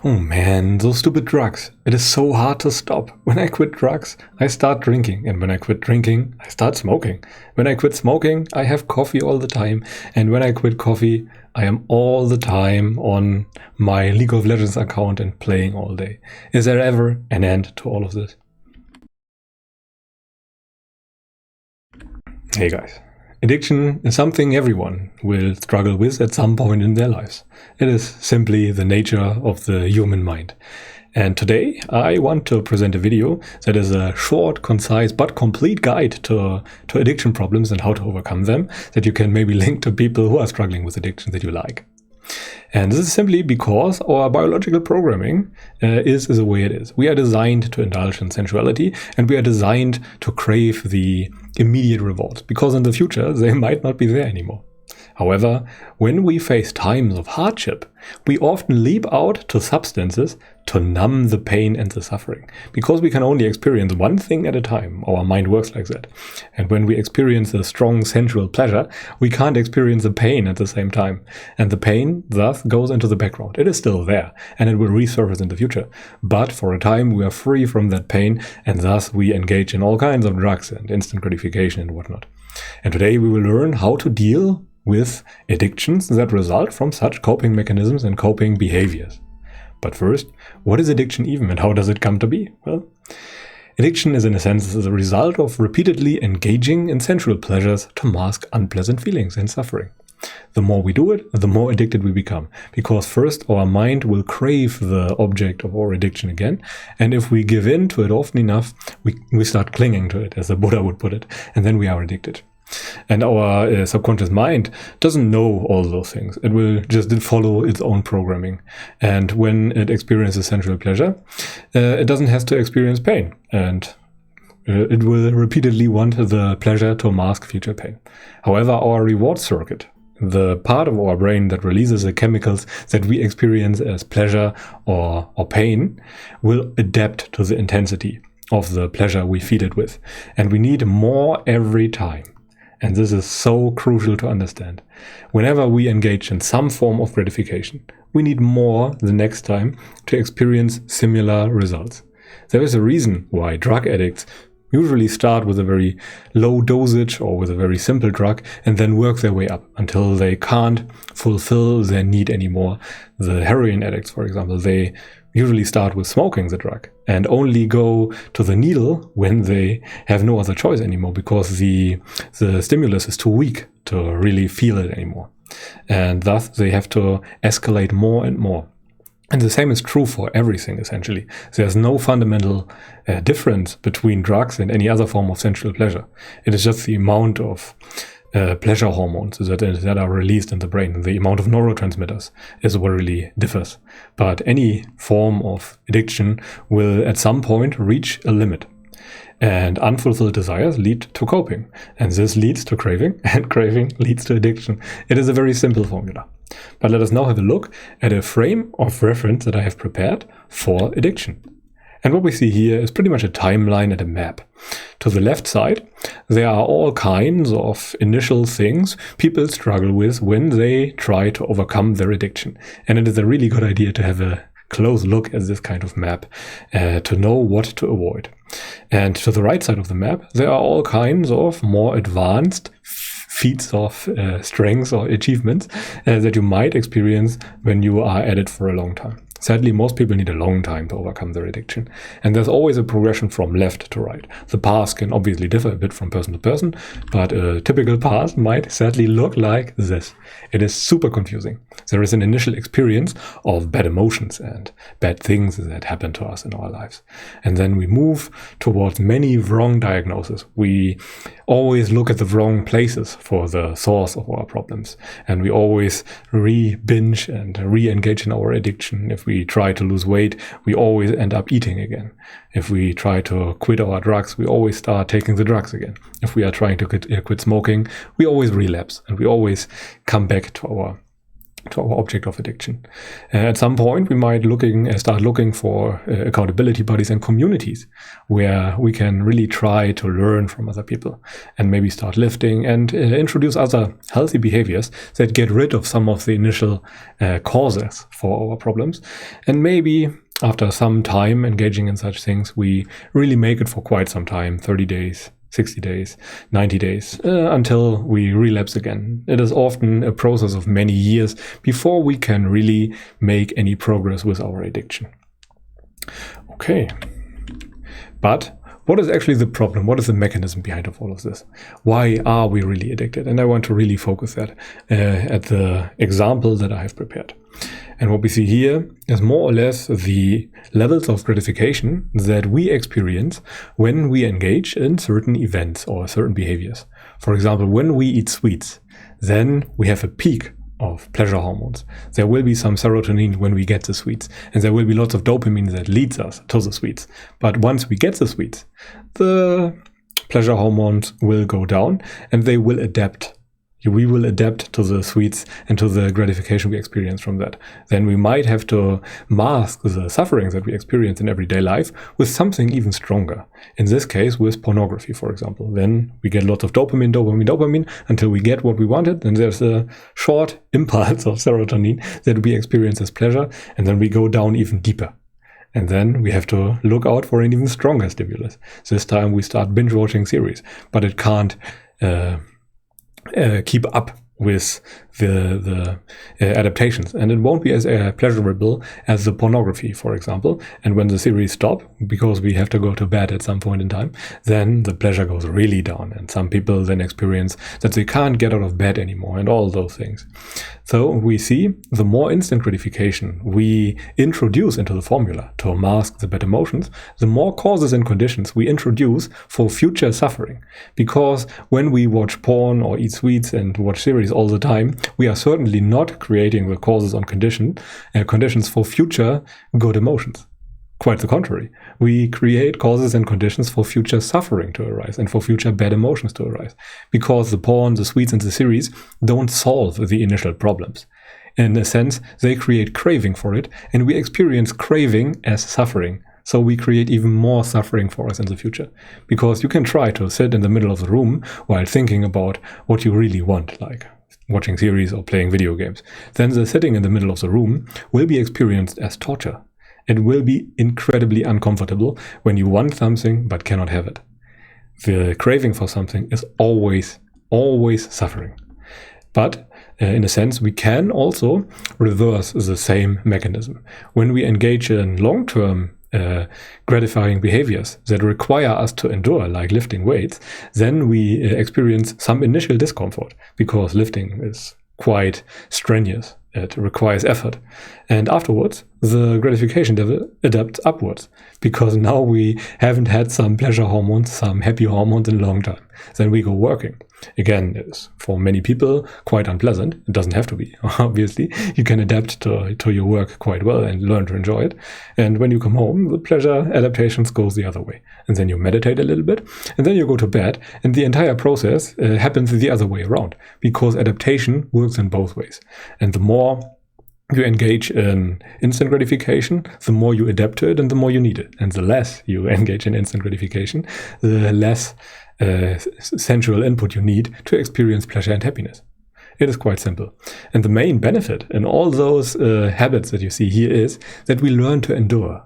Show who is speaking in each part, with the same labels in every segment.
Speaker 1: Oh man, those stupid drugs. It is so hard to stop. When I quit drugs, I start drinking. And when I quit drinking, I start smoking. When I quit smoking, I have coffee all the time. And when I quit coffee, I am all the time on my League of Legends account and playing all day. Is there ever an end to all of this? Hey guys. Addiction is something everyone will struggle with at some point in their lives. It is simply the nature of the human mind. And today I want to present a video that is a short, concise, but complete guide to addiction problems and how to overcome them, that you can maybe link to people who are struggling with addiction that you like. And this is simply because our biological programming is the way it is. We are designed to indulge in sensuality, and we are designed to crave the immediate rewards, because in the future they might not be there anymore. However, when we face times of hardship, we often leap out to substances to numb the pain and the suffering. Because we can only experience one thing at a time, our mind works like that. And when we experience a strong sensual pleasure, we can't experience the pain at the same time. And the pain thus goes into the background. It is still there, and it will resurface in the future. But for a time we are free from that pain, and thus we engage in all kinds of drugs and instant gratification and whatnot. And today we will learn how to deal with addictions that result from such coping mechanisms and coping behaviors. But first, what is addiction even, and how does it come to be? Well, addiction is in a sense the result of repeatedly engaging in sensual pleasures to mask unpleasant feelings and suffering. The more we do it, the more addicted we become, because first our mind will crave the object of our addiction again, and if we give in to it often enough, we start clinging to it, as the Buddha would put it, and then we are addicted. And our subconscious mind doesn't know all those things. It will just follow its own programming. And when it experiences sensual pleasure, it doesn't have to experience pain. And it will repeatedly want the pleasure to mask future pain. However, our reward circuit, the part of our brain that releases the chemicals that we experience as pleasure or pain, will adapt to the intensity of the pleasure we feed it with. And we need more every time. And this is so crucial to understand. Whenever we engage in some form of gratification, we need more the next time to experience similar results. There is a reason why drug addicts usually start with a very low dosage or with a very simple drug and then work their way up until they can't fulfill their need anymore. The heroin addicts, for example, they usually start with smoking the drug and only go to the needle when they have no other choice anymore, because the stimulus is too weak to really feel it anymore. And thus they have to escalate more and more. And the same is true for everything, essentially. There's no fundamental difference between drugs and any other form of sensual pleasure. It is just the amount of pleasure hormones that are released in the brain. The amount of neurotransmitters is what really differs. But any form of addiction will at some point reach a limit. And unfulfilled desires lead to coping. And this leads to craving, and craving leads to addiction. It is a very simple formula. But let us now have a look at a frame of reference that I have prepared for addiction. And what we see here is pretty much a timeline and a map. To the left side, there are all kinds of initial things people struggle with when they try to overcome their addiction. And it is a really good idea to have a close look at this kind of map to know what to avoid. And to the right side of the map, there are all kinds of more advanced feats of strengths or achievements that you might experience when you are at it for a long time. Sadly, most people need a long time to overcome their addiction. And there's always a progression from left to right. The path can obviously differ a bit from person to person, but a typical path might sadly look like this. It is super confusing. There is an initial experience of bad emotions and bad things that happen to us in our lives. And then we move towards many wrong diagnoses. We always look at the wrong places for the source of our problems. And we always re-binge and re-engage in our addiction. If we try to lose weight, we always end up eating again. If we try to quit our drugs, we always start taking the drugs again. If we are trying to quit smoking, we always relapse, and we always come back to our to our object of addiction. At some point, we might start looking for accountability bodies and communities where we can really try to learn from other people and maybe start lifting and introduce other healthy behaviors that get rid of some of the initial causes for our problems. And maybe after some time engaging in such things, we really make it for quite some time, 30 days, 60 days, 90 days, until we relapse again. It is often a process of many years before we can really make any progress with our addiction. Okay, but what is actually the problem? What is the mechanism behind all of this? Why are we really addicted? And I want to really focus that at the example that I have prepared. And what we see here is more or less the levels of gratification that we experience when we engage in certain events or certain behaviors. For example, when we eat sweets, then we have a peak of pleasure hormones. There will be some serotonin when we get the sweets, and there will be lots of dopamine that leads us to the sweets. But once we get the sweets, the pleasure hormones will go down and they will adapt. We will adapt to the sweets and to the gratification we experience from that. Then we might have to mask the sufferings that we experience in everyday life with something even stronger. In this case, with pornography, for example. Then we get lots of dopamine, until we get what we wanted. Then there's a short impulse of serotonin that we experience as pleasure. And then we go down even deeper. And then we have to look out for an even stronger stimulus. This time we start binge watching series, but it can't keep up with the adaptations, and it won't be as pleasurable as the pornography, for example. And when the series stop, because we have to go to bed at some point in time, then the pleasure goes really down, and some people then experience that they can't get out of bed anymore and all those things. So we see the more instant gratification we introduce into the formula to mask the bad emotions, the more causes and conditions we introduce for future suffering. Because when we watch porn or eat sweets and watch series all the time, we are certainly not creating the causes and conditions for future good emotions. Quite the contrary. We create causes and conditions for future suffering to arise and for future bad emotions to arise. Because the porn, the sweets, and the series don't solve the initial problems. In a sense, they create craving for it, and we experience craving as suffering. So we create even more suffering for us in the future. Because you can try to sit in the middle of the room while thinking about what you really want, like watching series or playing video games. Then the sitting in the middle of the room will be experienced as torture. It will be incredibly uncomfortable when you want something but cannot have it. The craving for something is always suffering. But in a sense, we can also reverse the same mechanism. When we engage in long-term gratifying behaviors that require us to endure, like lifting weights, then we experience some initial discomfort, because lifting is quite strenuous. It requires effort. And afterwards, the gratification level adapts upwards, because now we haven't had some pleasure hormones, some happy hormones in a long time. Then we go working. Again, it's for many people quite unpleasant. It doesn't have to be, obviously. You can adapt to your work quite well and learn to enjoy it. And when you come home, the pleasure adaptations goes the other way. And then you meditate a little bit, and then you go to bed, and the entire process happens the other way around, because adaptation works in both ways. And the more you engage in instant gratification, the more you adapt to it and the more you need it. And the less you engage in instant gratification, the less sensual input you need to experience pleasure and happiness. It is quite simple. And the main benefit in all those habits that you see here is that we learn to endure.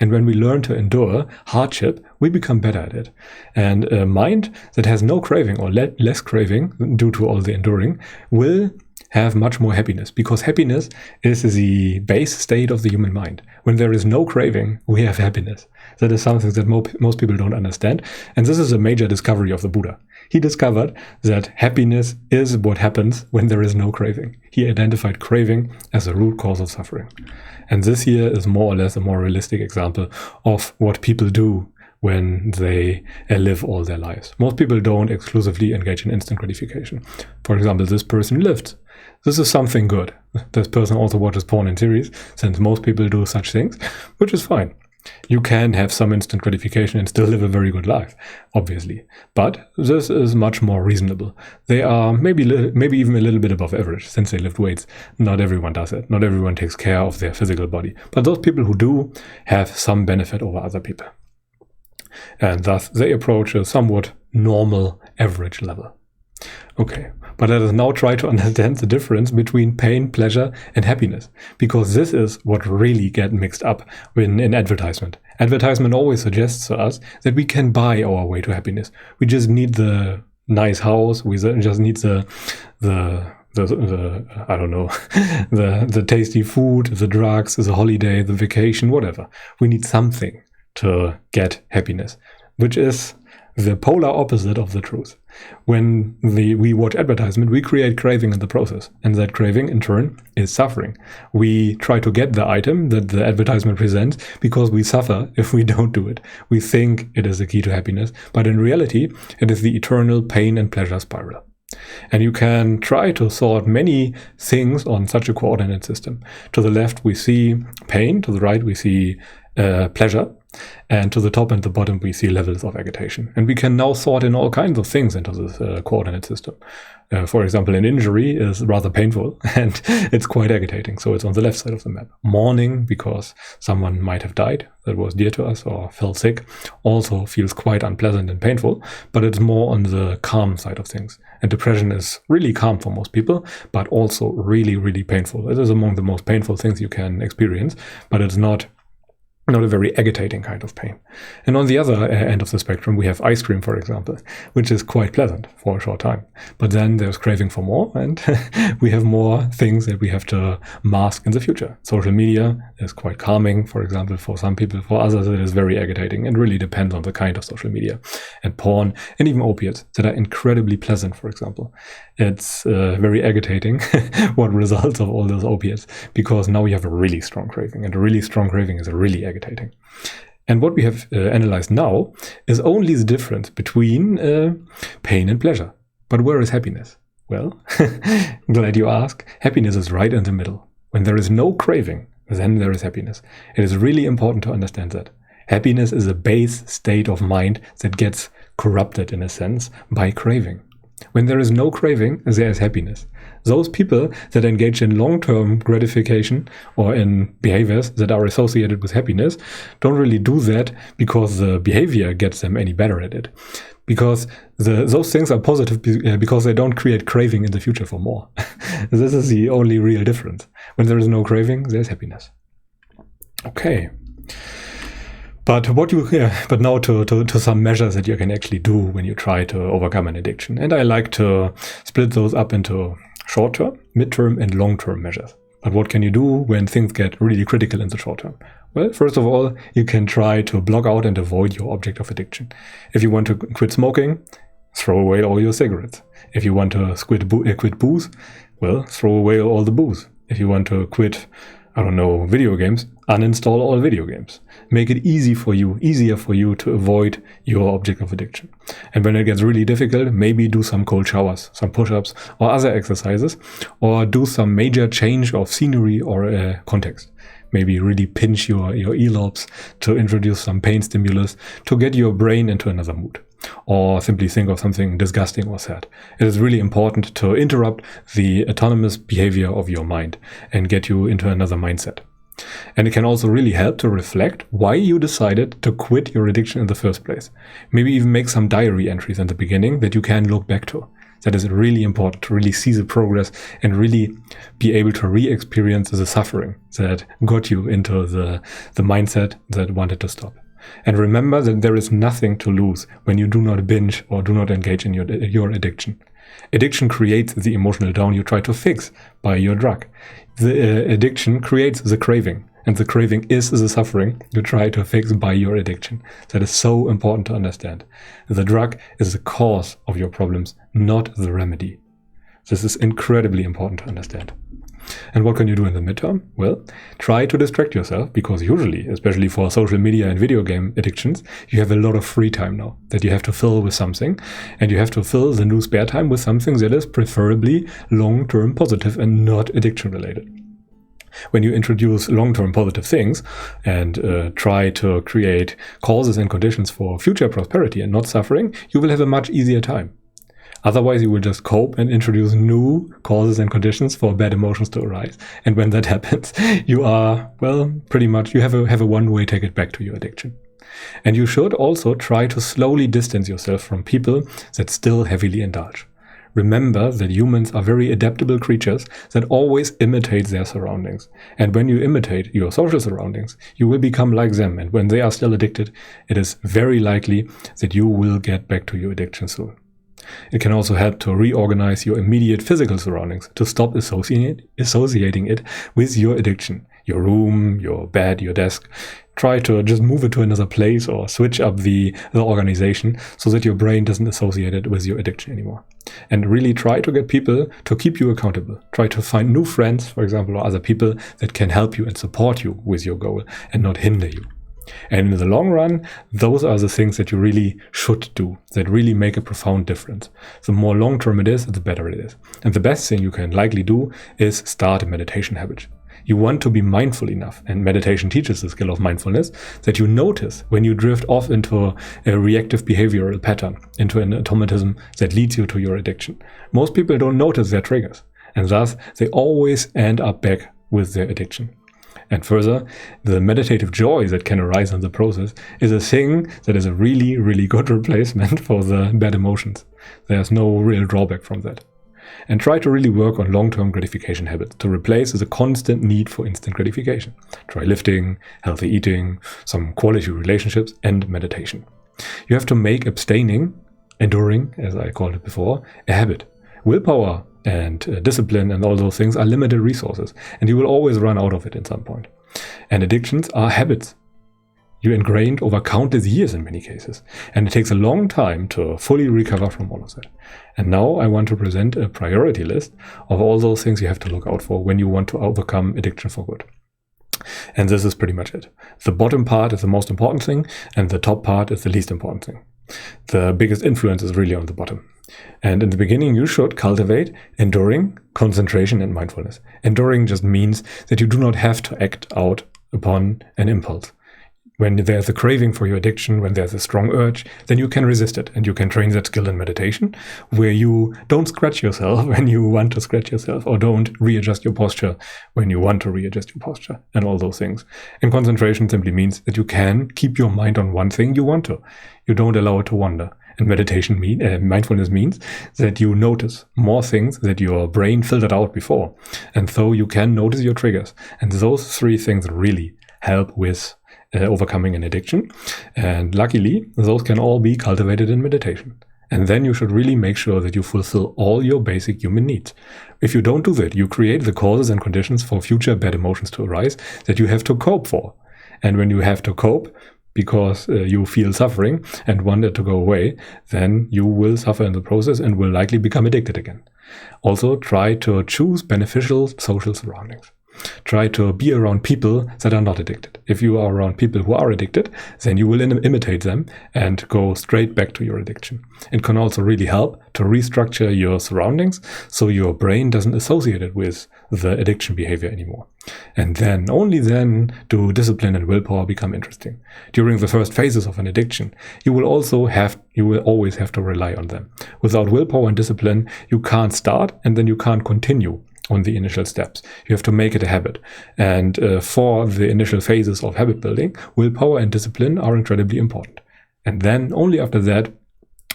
Speaker 1: And when we learn to endure hardship, we become better at it. And a mind that has no craving or less craving due to all the enduring will have much more happiness, because happiness is the base state of the human mind. When there is no craving, we have happiness. That is something that most people don't understand. And this is a major discovery of the Buddha. He discovered that happiness is what happens when there is no craving. He identified craving as the root cause of suffering. And this here is more or less a more realistic example of what people do when they live all their lives. Most people don't exclusively engage in instant gratification. For example, this person lifts. This is something good. This person also watches porn and series, since most people do such things, which is fine. You can have some instant gratification and still live a very good life, obviously. But this is much more reasonable. They are maybe even a little bit above average since they lift weights. Not everyone does it. Not everyone takes care of their physical body. But those people who do have some benefit over other people. And thus they approach a somewhat normal average level. Okay, but let us now try to understand the difference between pain, pleasure, and happiness, because this is what really gets mixed up in advertisement. Advertisement always suggests to us that we can buy our way to happiness. We just need the nice house. We just need the I don't know, the tasty food, the drugs, the holiday, the vacation, whatever. We need something to get happiness, which is the polar opposite of the truth. When we watch advertisement, we create craving in the process, and that craving in turn is suffering. We try to get the item that the advertisement presents because we suffer if we don't do it. We think it is the key to happiness, but in reality, it is the eternal pain and pleasure spiral. And you can try to sort many things on such a coordinate system. To the left, we see pain. To the right, we see pleasure. And to the top and the bottom, we see levels of agitation. And we can now sort in all kinds of things into this coordinate system. For example, an injury is rather painful and it's quite agitating. So it's on the left side of the map. Mourning, because someone might have died that was dear to us or fell sick, also feels quite unpleasant and painful, but it's more on the calm side of things. And depression is really calm for most people, but also really, really painful. It is among the most painful things you can experience, but it's not a very agitating kind of pain. And on the other end of the spectrum, we have ice cream, for example, which is quite pleasant for a short time. But then there's craving for more, and we have more things that we have to mask in the future. Social media is quite calming, for example, for some people. For others, it is very agitating. It really depends on the kind of social media. And porn, and even opiates that are incredibly pleasant, for example. It's very agitating what results of all those opiates, because now we have a really strong craving, and a really strong craving is really agitating. And what we have analyzed now is only the difference between pain and pleasure. But where is happiness? Well, glad you ask. Happiness is right in the middle. When there is no craving, then there is happiness. It is really important to understand that. Happiness is a base state of mind that gets corrupted, in a sense, by craving. When there is no craving, there is happiness. Those people that engage in long-term gratification or in behaviors that are associated with happiness don't really do that because the behavior gets them any better at it. Because those things are positive because they don't create craving in the future for more. This is the only real difference. When there is no craving, there's happiness. Okay. But now to some measures that you can actually do when you try to overcome an addiction. And I like to split those up into short-term, mid-term, and long-term measures. But what can you do when things get really critical in the short term? Well, first of all, you can try to block out and avoid your object of addiction. If you want to quit smoking, throw away all your cigarettes. If you want to quit booze, well, throw away all the booze. If you want to quit, video games, uninstall all video games. Make it easier for you to avoid your object of addiction. And when it gets really difficult, maybe do some cold showers, some push-ups or other exercises, or do some major change of scenery or context. Maybe really pinch your earlobes to introduce some pain stimulus to get your brain into another mood. Or simply think of something disgusting or sad. It is really important to interrupt the autonomous behavior of your mind and get you into another mindset. And it can also really help to reflect why you decided to quit your addiction in the first place. Maybe even make some diary entries in the beginning that you can look back to. That is really important to really see the progress and really be able to re-experience the suffering that got you into the mindset that wanted to stop. And remember that there is nothing to lose when you do not binge or do not engage in your addiction. Addiction creates the emotional down you try to fix by your drug. The addiction creates the craving, and the craving is the suffering you try to fix by your addiction. That is so important to understand. The drug is the cause of your problems, not the remedy. This is incredibly important to understand. And what can you do in the midterm? Well, try to distract yourself, because usually, especially for social media and video game addictions, you have a lot of free time now that you have to fill with something, and you have to fill the new spare time with something that is preferably long-term positive and not addiction related. When you introduce long-term positive things and try to create causes and conditions for future prosperity and not suffering, you will have a much easier time. Otherwise, you will just cope and introduce new causes and conditions for bad emotions to arise. And when that happens, you are, well, pretty much, you have a one-way ticket back to your addiction. And you should also try to slowly distance yourself from people that still heavily indulge. Remember that humans are very adaptable creatures that always imitate their surroundings. And when you imitate your social surroundings, you will become like them. And when they are still addicted, it is very likely that you will get back to your addiction soon. It can also help to reorganize your immediate physical surroundings to stop associating it with your addiction. Your room, your bed, your desk. Try to just move it to another place or switch up the organization so that your brain doesn't associate it with your addiction anymore. And really try to get people to keep you accountable. Try to find new friends, for example, or other people that can help you and support you with your goal and not hinder you. And in the long run, those are the things that you really should do, that really make a profound difference. The more long-term it is, the better it is. And the best thing you can likely do is start a meditation habit. You want to be mindful enough, and meditation teaches the skill of mindfulness, that you notice when you drift off into a reactive behavioral pattern, into an automatism that leads you to your addiction. Most people don't notice their triggers, and thus they always end up back with their addiction. And further, the meditative joy that can arise in the process is a thing that is a really, really good replacement for the bad emotions. There's no real drawback from that. And try to really work on long-term gratification habits to replace the constant need for instant gratification. Try lifting, healthy eating, some quality relationships, and meditation. You have to make abstaining, enduring, as I called it before, a habit. Willpower and discipline and all those things are limited resources, and you will always run out of it at some point. And addictions are habits. You ingrained over countless years in many cases, and it takes a long time to fully recover from all of that. And now I want to present a priority list of all those things you have to look out for when you want to overcome addiction for good. And this is pretty much it. The bottom part is the most important thing, and the top part is the least important thing. The biggest influence is really on the bottom. And in the beginning, you should cultivate enduring, concentration, and mindfulness. Enduring just means that you do not have to act out upon an impulse. When there's a craving for your addiction, when there's a strong urge, then you can resist it. And you can train that skill in meditation, where you don't scratch yourself when you want to scratch yourself, or don't readjust your posture when you want to readjust your posture, and all those things. And concentration simply means that you can keep your mind on one thing you want to. You don't allow it to wander. And mindfulness means that you notice more things that your brain filtered out before. And so you can notice your triggers. And those three things really help with overcoming an addiction. And luckily, those can all be cultivated in meditation. And then you should really make sure that you fulfill all your basic human needs. If you don't do that, you create the causes and conditions for future bad emotions to arise that you have to cope for. And when you have to cope because you feel suffering and want it to go away, then you will suffer in the process and will likely become addicted again. Also, try to choose beneficial social surroundings. Try to be around people that are not addicted. If you are around people who are addicted, then you will imitate them and go straight back to your addiction. It can also really help to restructure your surroundings so your brain doesn't associate it with the addiction behavior anymore. And then, only then, do discipline and willpower become interesting. During the first phases of an addiction, you will always have to rely on them. Without willpower and discipline, you can't start, and then you can't continue on the initial steps. You have to make it a habit. And for the initial phases of habit building, willpower and discipline are incredibly important. And then only after that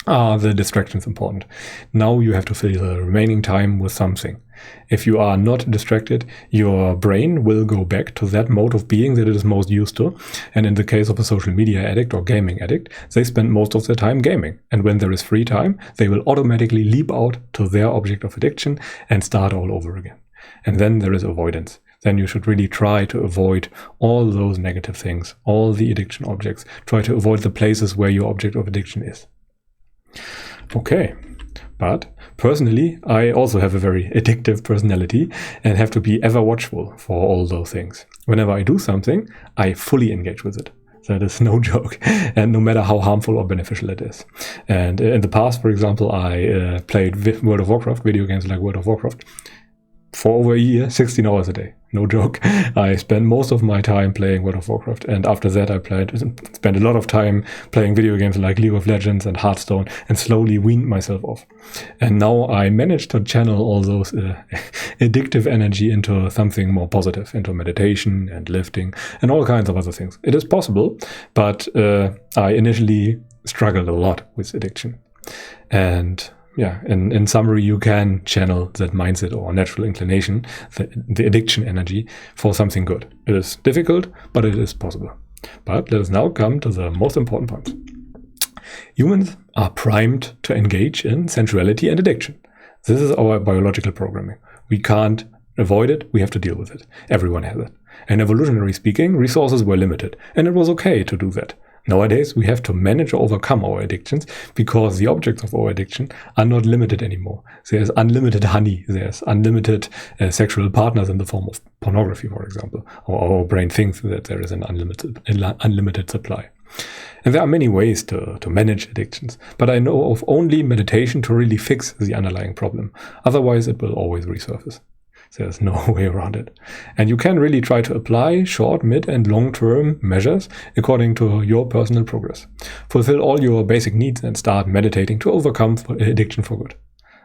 Speaker 1: are the distractions important. Now you have to fill the remaining time with something. If you are not distracted, your brain will go back to that mode of being that it is most used to. And in the case of a social media addict or gaming addict, they spend most of their time gaming. And when there is free time, they will automatically leap out to their object of addiction and start all over again. And then there is avoidance. Then you should really try to avoid all those negative things, all the addiction objects. Try to avoid the places where your object of addiction is. Okay, but personally, I also have a very addictive personality and have to be ever watchful for all those things. Whenever I do something, I fully engage with it. That is no joke, and no matter how harmful or beneficial it is. And in the past, for example, I played World of Warcraft, video games like World of Warcraft, for over a year, 16 hours a day, no joke. I spent most of my time playing World of Warcraft, and after that I spent a lot of time playing video games like League of Legends and Hearthstone, and slowly weaned myself off. And now I managed to channel all those addictive energy into something more positive, into meditation and lifting and all kinds of other things. It is possible, but I initially struggled a lot with addiction. And yeah, in summary, you can channel that mindset or natural inclination, the addiction energy, for something good. It is difficult, but it is possible. But let us now come to the most important point. Humans are primed to engage in sensuality and addiction. This is our biological programming. We can't avoid it, we have to deal with it. Everyone has it. And evolutionary speaking, resources were limited, and it was okay to do that. Nowadays, we have to manage or overcome our addictions because the objects of our addiction are not limited anymore. There's unlimited honey, there's unlimited sexual partners in the form of pornography, for example. Our brain thinks that there is an unlimited supply. And there are many ways to manage addictions, but I know of only meditation to really fix the underlying problem. Otherwise, it will always resurface. There's no way around it. And you can really try to apply short, mid, and long-term measures according to your personal progress. Fulfill all your basic needs and start meditating to overcome addiction for good.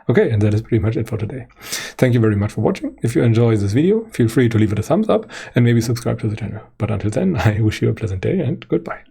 Speaker 1: Okay, and that is pretty much it for today. Thank you very much for watching. If you enjoyed this video, feel free to leave it a thumbs up and maybe subscribe to the channel. But until then, I wish you a pleasant day and goodbye.